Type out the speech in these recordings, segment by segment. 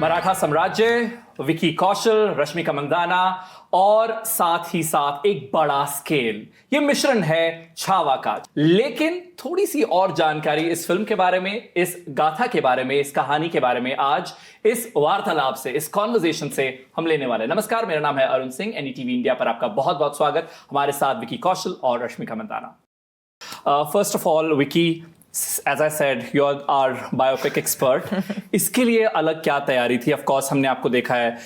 मराठा साम्राज्य, विकी कौशल, रश्मिका मंदाना और साथ ही साथ एक बड़ा स्केल, ये मिश्रण है छावा का। लेकिन थोड़ी सी और जानकारी इस फिल्म के बारे में, इस गाथा के बारे में, इस कहानी के बारे में आज इस वार्तालाप से, इस कॉन्वर्सेशन से हम लेने वाले हैं। नमस्कार, मेरा नाम है अरुण सिंह। एनडीटीवी इंडिया पर आपका बहुत बहुत स्वागत। हमारे साथ विकी कौशल और Rashmika Mandanna. First of all Vicky, as I said, you're our biopic expert. इसके लिए अलग क्या तैयारी थी? Of course, हमने आपको देखा है,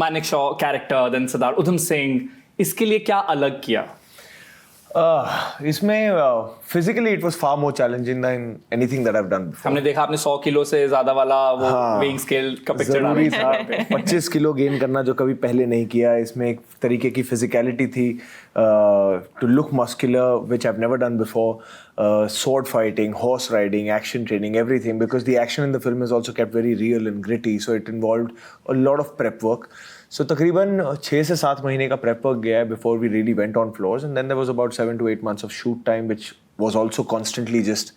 मानिक शॉ कैरेक्टर, देन सरदार उधम सिंह, इसके लिए क्या अलग किया? इसमें physically it was far more challenging than anything that I've done before. हमने देखा आपने 100 किलो से ज्यादा वाला वो weighing scale का पिक्चर डाला था। 25 किलो गेन करना जो कभी पहले नहीं किया। इसमें एक तरीके की physicality थी, to look muscular, which I've never done before. Sword fighting, horse riding, action training, everything, because the action in the film is also kept very real and gritty, so it involved a lot of prep work. So तकरीबन 6 से 7 महीने का prep work गया before we really went on floors, and then there was about 7 to 8 months of shoot time, which was also constantly just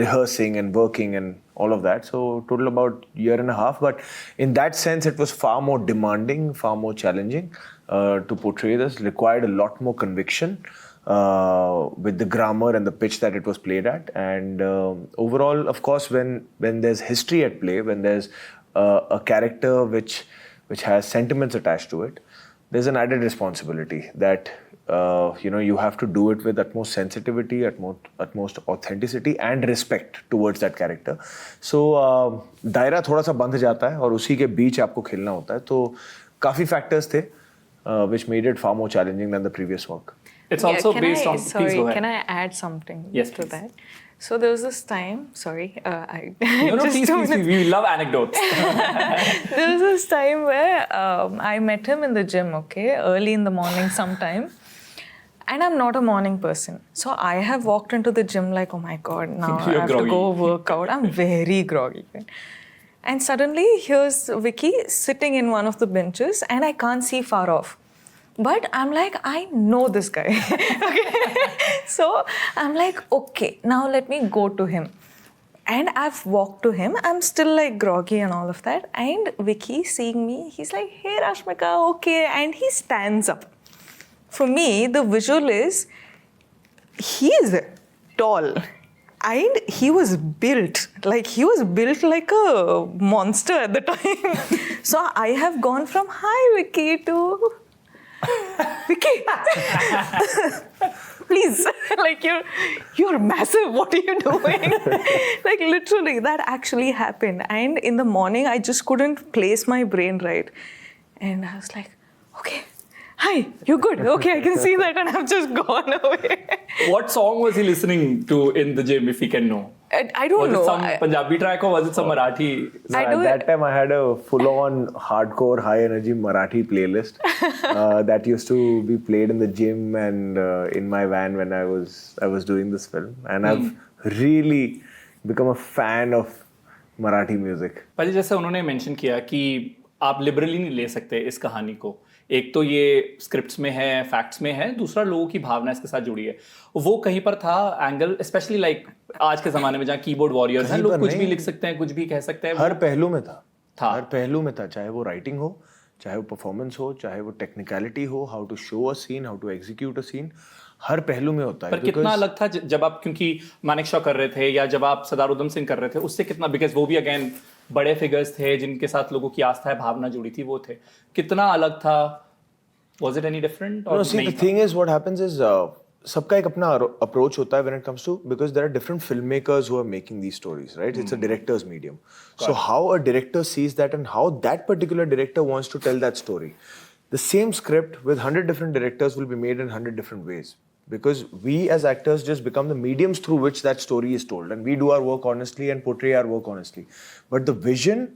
rehearsing and working and all of that. So total about year and a half, but in that sense it was far more demanding, far more challenging to portray this. Required a lot more conviction with the grammar and the pitch that it was played at, and overall, of course, when there's history at play, when there's a character which has sentiments attached to it, there's an added responsibility that you have to do it with utmost sensitivity, utmost authenticity and respect towards that character. So दायरा थोड़ा सा बंध जाता है और उसी के बीच आपको खेलना होता है, तो काफी factors थे which made it far more challenging than the previous work. It's also based on. Sorry, please go ahead. can I add something Yes, to please. that? So there was this time. Sorry, I. No, just please, 2 please, minutes. we love anecdotes. There was this time where I met him in the gym. Okay, early in the morning, sometime. And I'm not a morning person, so I have walked into the gym like, oh my god, now I You're have groggy. to go work out. I'm very groggy. And suddenly, here's Vicky sitting in one of the benches, and I can't see far off. But I'm like, I know this guy. Okay. So I'm like, okay, now let me go to him. And I've walked to him. I'm still like groggy and all of that. And Vicky seeing me, he's like, hey Rashmika, okay. And he stands up. For me, the visual is, he's tall. And he was built like a monster at the time. So I have gone from, hi Vicky, to... Vicky, please, like you're massive, what are you doing? Like literally that actually happened, and in the morning I just couldn't place my brain right, and I was like, okay, hi, you're good, okay, I can see that, and I've just gone away. What song was he listening to in the gym, if he can know? I don't know. Was it some Punjabi track or was it some Marathi? At that time, I had a full-on hardcore, high-energy Marathi playlist that used to be played in the gym and in my van when I was doing this film. And I've really become a fan of Marathi music. पहले जैसे उन्होंने mention किया कि आप liberally नहीं ले सकते इस कहानी को। एक तो ये स्क्रिप्ट्स में है, फैक्ट्स में है, दूसरा लोगों की भावना इसके साथ जुड़ी है। वो कहीं पर था एंगल, स्पेशली लाइक आज के ज़माने में जहाँ कीबोर्ड वॉरियर्स हैं, लोग कुछ भी लिख सकते हैं, कुछ भी कह सकते हैं। हर पहलू में था। हर पहलू में था, चाहे वो राइटिंग हो, चाहे वो परफॉर्मेंस हो, चाहे वो टेक्निकलिटी हो, how to show a scene, how to execute a scene, हर पहलू में होता है। पर कितना अलग था जब आप, क्योंकि मानिक शॉ कर रहे थे या जब आप सरदार उधम सिंह कर रहे थे, उससे कितना, बिकॉज वो भी अगेन बड़े फिगर्स थे जिनके साथ लोगों की आस्था है, भावना जुड़ी थी, वो थे, कितना अलग था? Was it any different? No, see, the thing is, what happens is, सबका एक अपना approach होता है when it comes to, because there are different filmmakers who are making these stories, right? It's a director's medium. So how a director sees that and how that particular director wants to tell that story. The same script with 100 different directors will be made in 100 different ways. Because we as actors just become the mediums through which that story is told. And we do our work honestly and portray our work honestly. But the vision,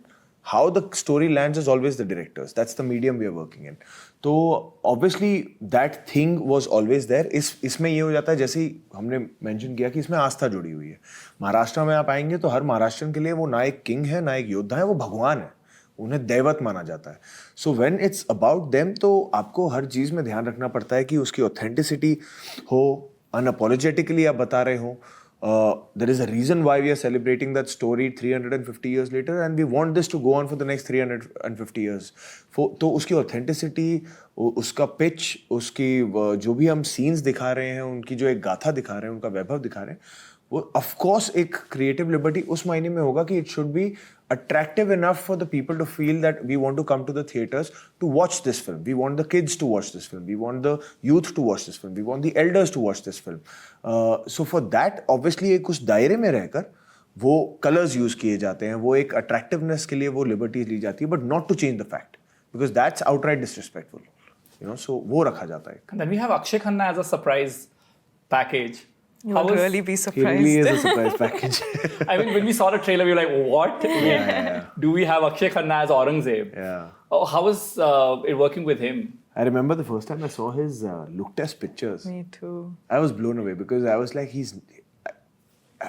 how the story lands is always the directors. That's the medium we are working in. तो obviously that thing was always there. इसमें ये हो जाता है, जैसे ही हमने mention किया कि इसमें आस्था जुड़ी हुई है। महाराष्ट्र में आप आएंगे तो हर महाराष्ट्रन के लिए वो ना एक किंग है, ना एक योद्धा है, वो भगवान है, उन्हें दैवत माना जाता है। So when it's about them, तो आपको हर चीज़ में ध्यान रखना पड़ता है कि उसकी ऑथेंटिसिटी हो, अनअपोलोजेटिकली आप बता रहे हो, there is a reason why we are celebrating that story 350 years later, and we want this to go on for the next 350 years. तो उसकी authenticity, उसका pitch, उसकी जो भी हम scenes दिखा रहे हैं, उनकी जो एक गाथा दिखा रहे हैं, उनका वैभव दिखा रहे हैं, वो of course एक creative liberty उस मायने में होगा कि it should be attractive enough for the people to feel that we want to come to the theaters to watch this film. We want the kids to watch this film. We want the youth to watch this film. We want the elders to watch this film. So for that, obviously एक उस दायरे में रहकर वो colors use किए जाते हैं, वो एक attractiveness के लिए वो liberties ली जाती है, but not to change the fact, because that's outright disrespectful. You know, so वो रखा जाता है. And then we have Akshaye Khanna as a surprise package. You will really be He surprised. really is a surprise package. I mean, when we saw the trailer, we were like, what? Yeah. Do we have Akshaye Khanna as Aurangzeb? Yeah. Oh, how was it working with him? I remember the first time I saw his look test pictures. Me too. I was blown away because I was like,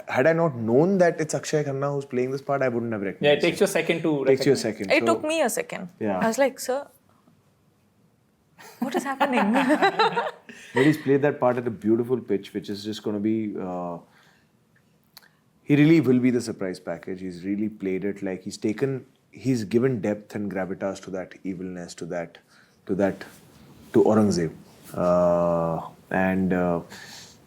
had I not known that it's Akshaye Khanna who's playing this part, I wouldn't have recognized. Yeah, it takes you a second to Takes you a recognize. second. It took me a second. Yeah. I was like, sir, what is happening? But he's played that part at a beautiful pitch, which is just going to be. He really will be the surprise package. He's really played it like he's given depth and gravitas to that evilness, to Aurangzeb. And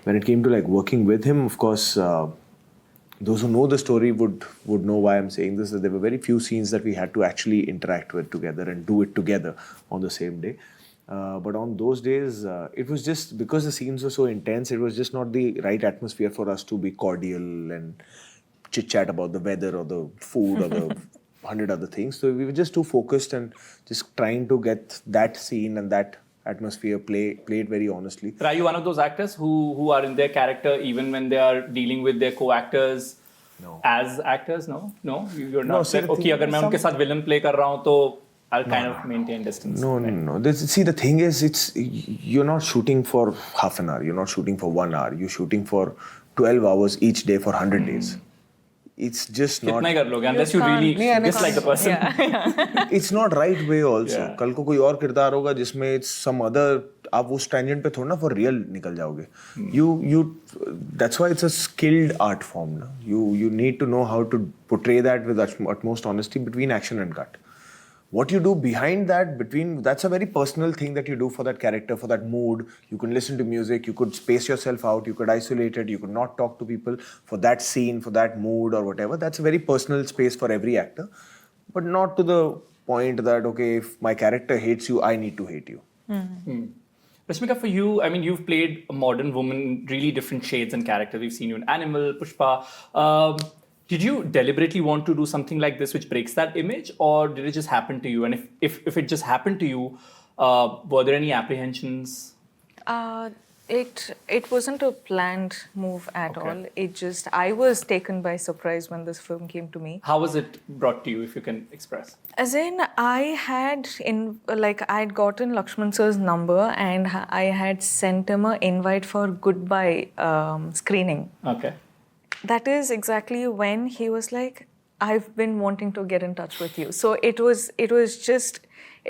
when it came to like working with him, of course, those who know the story would know why I'm saying this. That there were very few scenes that we had to actually interact with together and do it together on the same day. But on those days, it was just because the scenes were so intense, it was just not the right atmosphere for us to be cordial and chit-chat about the weather or the food or the 100 other things. So we were just too focused and just trying to get that scene and that atmosphere played very honestly. Are you one of those actors who are in their character even when they are dealing with their co-actors? No. As actors? No? You're No, not see, like, the okay, thing अगर is मैं उनके साथ villain play कर रहा हूँ तो I'll kind of maintain distance. No. See, the thing is, you're not shooting for half an hour. You're not shooting for 1 hour. You're shooting for 12 hours each day for 100 days. It's just not. कितना ही कर लोगे unless you really dislike the person. Yeah. It's not right way also. Yeah. कल को कोई और किरदार होगा जिसमें it's some other. आप उस tangent पे थोड़ा ना for real निकल जाओगे. That's why it's a skilled art form. Na? You need to know how to portray that with utmost honesty between action and cut. What you do behind that, that's a very personal thing that you do for that character, for that mood. You can listen to music, you could space yourself out, you could isolate it, you could not talk to people for that scene, for that mood or whatever. That's a very personal space for every actor. But not to the point that, okay, if my character hates you, I need to hate you. Rashmika, for you, I mean, you've played a modern woman in really different shades and characters. We've seen you in Animal, Pushpa. Did you deliberately want to do something like this which breaks that image, or did it just happen to you? And if it just happened to you, were there any apprehensions? It wasn't a planned move at all. I was taken by surprise when this film came to me. How was it brought to you, if you can express? As in, I'd gotten Lakshman sir's number and I had sent him an invite for goodbye screening. Okay. That is exactly when he was like, I've been wanting to get in touch with you. So it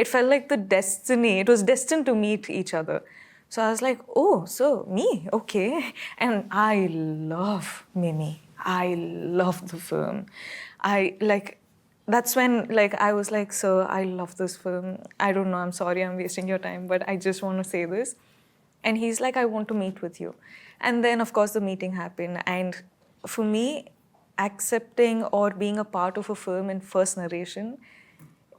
felt like the destiny. It was destined to meet each other. So I was like, oh, so me, okay. And I love Mimi. I love the film. That's when I was like, sir, I love this film. I don't know, I'm sorry I'm wasting your time, but I just want to say this. And he's like, I want to meet with you. And then, of course, the meeting happened. And for me, accepting or being a part of a film in first narration,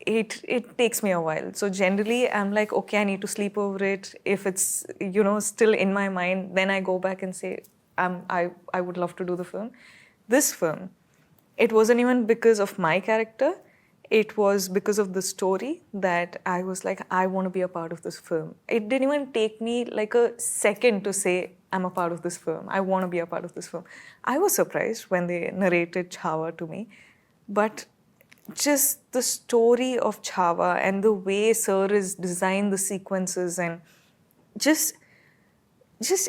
it takes me a while. So generally, I'm like, okay, I need to sleep over it. If it's, still in my mind, then I go back and say, I would love to do the film. This film, it wasn't even because of my character. It was because of the story that I was like, I want to be a part of this film. It didn't even take me like a second to say, I'm a part of this film. I want to be a part of this film. I was surprised when they narrated Chhaava to me. But just the story of Chhaava and the way Sir has designed the sequences and just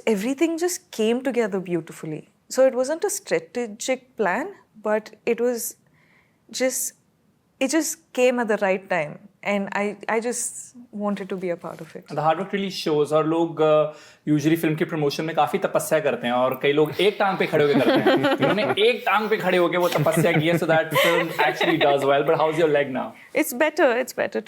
everything just came together beautifully. So it wasn't a strategic plan, but it just came at the right time. And I just wanted to be a part of it. The hard work really shows. और लोग usually film के promotion में काफी तपस्या करते हैं और कई लोग एक टांग पे खड़े होकर करते हैं. इन्होंने एक टांग पे खड़े होकर वो तपस्या की है so that film actually does well. But how's your leg now? It's better.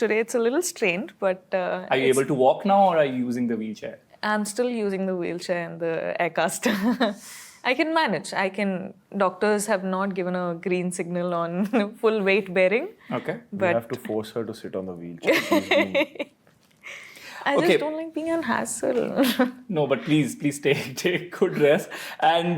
Today. It's a little strained, but Are you able to walk now or are you using the wheelchair? I'm still using the wheelchair and the air caster. I can manage. Doctors have not given a green signal on full weight bearing. Okay. You But have to force her to sit on the wheelchair. I Okay. just don't like being a hassle. No, but please take good rest. And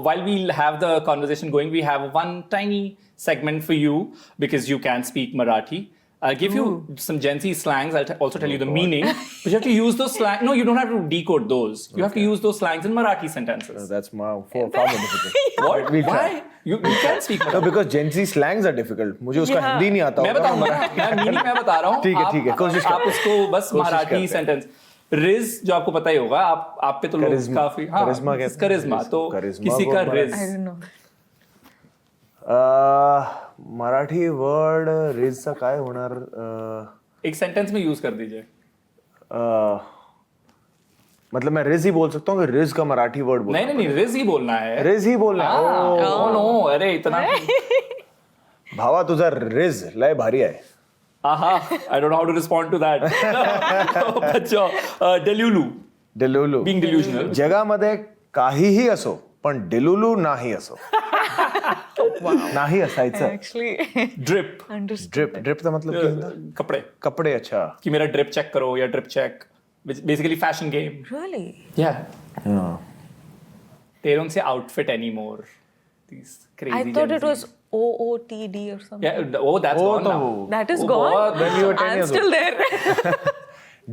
while we'll have the conversation going, we have one tiny segment for you because you can speak Marathi. I'll give you some Gen Z slangs. I'll also tell you the meaning. But you have to use those slangs. No, you don't have to decode those. You have to use those slangs in Marathi sentences. That's far more difficult. What? We'll try. Why? You can speak No, Marathi. because Gen Z slangs are difficult. मुझे उसका Yeah. Hindi नहीं आता मैं होगा. बताऊंगा. मैं meaning मैं बता रहा हूँ. ठीक है, कोशिश आप करते हैं. उसको बस कोशिश मराठी करते हैं. सेंटेंस. रिज जो आपको पता ही होगा. आप पे तो लोग काफी. करिश्मा कहते हैं. करिश्मा. तो करिश्मा किसी को का मराठी- रिज. I don't know. Marathi word रिजचा काय होणार? एक सेंटेंस में यूज कर दीजिए. मतलब मैं रिज ही बोल सकता हूँ कि रिज का मराठी वर्ड बोल. नहीं रिज ही बोलना है. रिज ही बोलना है. नो अरे इतना. भावा तुझा रिज लय भारी आहे. Aha, I don't know how to respond to that. बच्चों, delulu, डेलुलू. being delusional. जगामध्ये काहीही असो पण डेलुलू नाही असो. नाही असायचं. Actually, Drip, understood. ड्रिप का मतलब क्या होता? कपड़े. कपड़े. अच्छा. कि मेरा drip check करो या drip check. Which basically fashion game. Really? Yeah. हाँ. They don't say outfit anymore. These crazy. I thought Gen it Z. was OOTD or something. Yeah. Oh, that's Oh, gone तो now. वो- That is Oh, gone. बहुत- When you were 10 I'm years still old. there.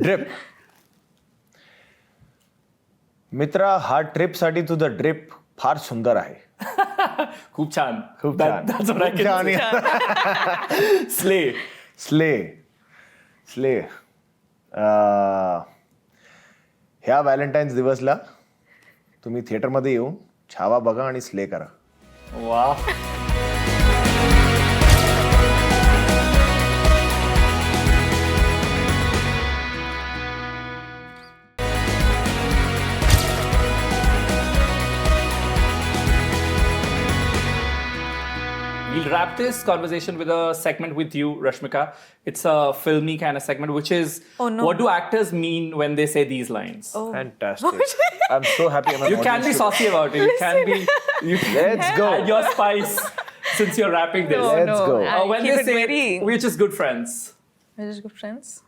Drip. मित्रा हा trip साठी तुझं drip फार सुंदर आहे. खूप छान. खूप That- छान. That's what I खूप छान. can say. Slay. स्ले. ह्या व्हॅलेंटाईन्स दिवसला तुम्ही थिएटरमध्ये येऊन छावा बघा आणि स्ले करा. Wow. We'll wrap this conversation with a segment with you, Rashmika. It's a filmy kind of segment, which is Oh, no. what do actors mean when they say these lines? Oh. Fantastic. I'm so happy. I'm an You can be audience saucy about it. You can be. You can Let's go. add your spice since you're wrapping this. No, Let's no. go. I When keep they it say very. we're just good friends. We're just good friends.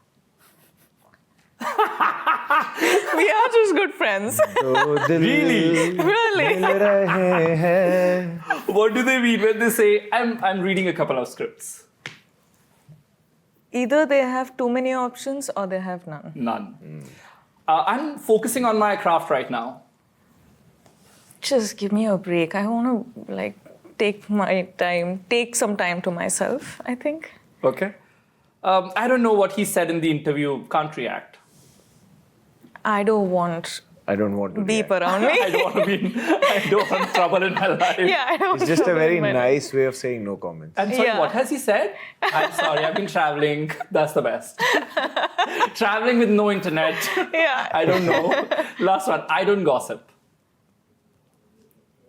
We are just good friends. तो दिल Really? Really? मिल रहे हैं. What do they mean when they say I'm reading a couple of scripts? Either they have too many options or they have none. None. I'm focusing on my craft right now. Just give me a break. I want to take my time, take some time to myself, I think. Okay. I don't know what he said in the interview. Can't react. I don't want I don't want to. beep react. around me. I don't want to be. I don't want trouble in my life. Yeah, I don't It's just a want very my- nice way of saying no comments. I'm sorry, Yeah. what has he said? I'm sorry, I've been traveling. That's the best. Traveling with no internet. Yeah. I don't know. Last one, I don't gossip.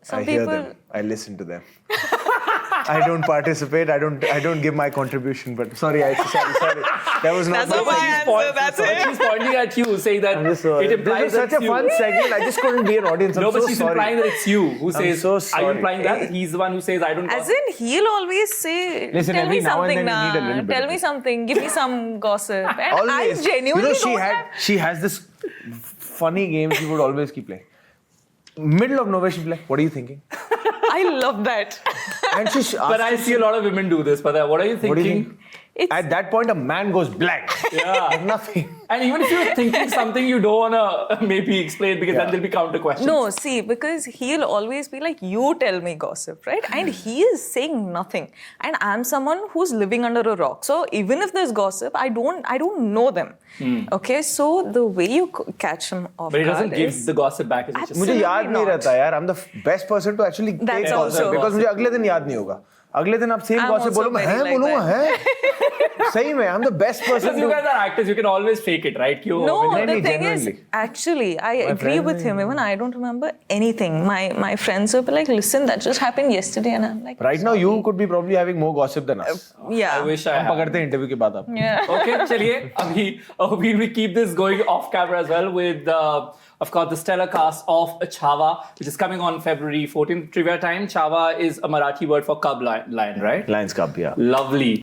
Some I hear people. them. I listen to them. I don't participate. I don't give my contribution. But sorry. That was not That's not my answer. That's it. She's pointing at you, saying that I'm just sorry. it implies This is such that a it's fun you. segment. I just couldn't be an audience. I'm No, but so she's sorry. implying that it's you who says. so Are you sorry. implying that he's the one who says I don't As gossip? in, he'll always say, Listen, tell every me now and something, then you need a little bit tell of me it. something, give me some gossip. And Always. I genuinely she has this funny game she would always keep playing. Middle of nowhere, she'd be like, "What are you thinking?" I love that. And she But I see a lot of women do this. But what are you thinking? What do you think? It's, At that point, a man goes blank. Yeah. Like nothing. And even if you're thinking something you don't wanna maybe explain because then Yeah. there'll be counter questions. no, see, because he'll always be like, you tell me gossip, right? And he is saying nothing. And I'm someone who's living under a rock. So even if there's gossip, I don't know them. Okay, so the way you catch him off But he doesn't guard give is, the gossip back. Is it just मुझे Absolutely याद नहीं not. रहता यार. I'm the best person to actually take That's gossip also- because मुझे अगले दिन याद नहीं होगा. अगले दिन आप सेम I'm gossip also बोलो मैं very हैं like बोलूँगा that. हैं. सही में I'm the best person. Because you guys are actors, you can always fake it, right? क्यों? No, no, the thing is, genuinely. actually, I agree with him. Even I don't remember anything. My friends will be like, "Listen, that just happened yesterday," and I'm like, Right now, you could be probably having more gossip than us. "Yeah, I wish I हम had. पकड़ते हैं interview के बाद आप. yeah." Okay, चलिए अभी we keep this going off camera as well with of course the stellar cast of Chhaava, which is coming on February 14th. Trivia time. Chhaava is a Marathi word for cub lion, right? Lions Cup, yeah. Lovely.